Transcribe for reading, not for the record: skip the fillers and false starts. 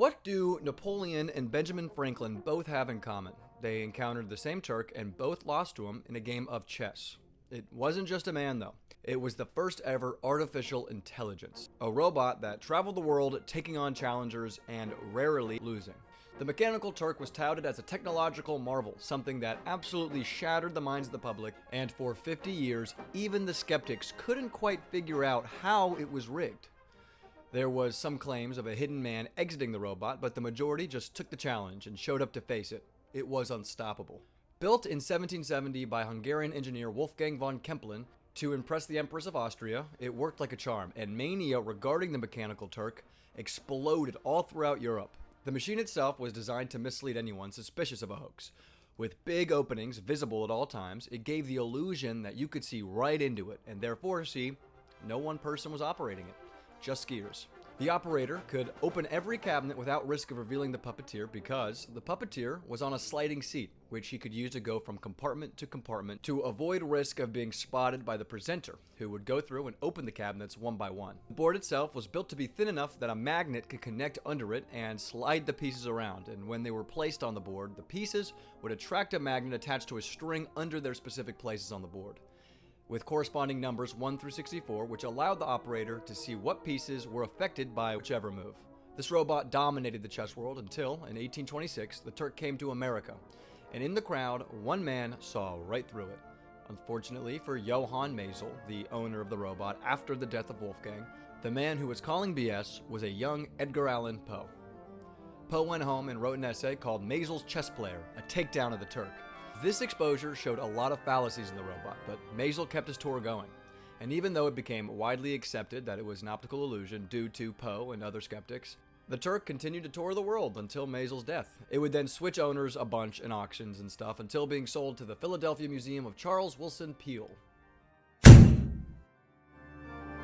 What do Napoleon and Benjamin Franklin both have in common? They encountered the same Turk and both lost to him in a game of chess. It wasn't just a man though. It was the first ever artificial intelligence. A robot that traveled the world taking on challengers and rarely losing. The Mechanical Turk was touted as a technological marvel, something that absolutely shattered the minds of the public, and for 50 years, even the skeptics couldn't quite figure out how it was rigged. There was some claims of a hidden man exiting the robot, but the majority just took the challenge and showed up to face it. It was unstoppable. Built in 1770 by Hungarian engineer Wolfgang von Kempelen to impress the Empress of Austria, it worked like a charm, and mania regarding the Mechanical Turk exploded all throughout Europe. The machine itself was designed to mislead anyone suspicious of a hoax. With big openings visible at all times, it gave the illusion that you could see right into it, and therefore see no one person was operating it. Just skiers. The operator could open every cabinet without risk of revealing the puppeteer because the puppeteer was on a sliding seat, which he could use to go from compartment to compartment to avoid risk of being spotted by the presenter, who would go through and open the cabinets one by one. The board itself was built to be thin enough that a magnet could connect under it and slide the pieces around, and when they were placed on the board, the pieces would attract a magnet attached to a string under their specific places on the board, with corresponding numbers 1 through 64, which allowed the operator to see what pieces were affected by whichever move. This robot dominated the chess world until, in 1826, the Turk came to America, and in the crowd, one man saw right through it. Unfortunately for Johann Maisel, the owner of the robot after the death of Wolfgang, the man who was calling BS was a young Edgar Allan Poe. Poe went home and wrote an essay called Maisel's Chess Player, a takedown of the Turk. This exposure showed a lot of fallacies in the robot, but Maisel kept his tour going. And even though it became widely accepted that it was an optical illusion due to Poe and other skeptics, the Turk continued to tour the world until Maisel's death. It would then switch owners a bunch in auctions and stuff until being sold to the Philadelphia Museum of Charles Willson Peale.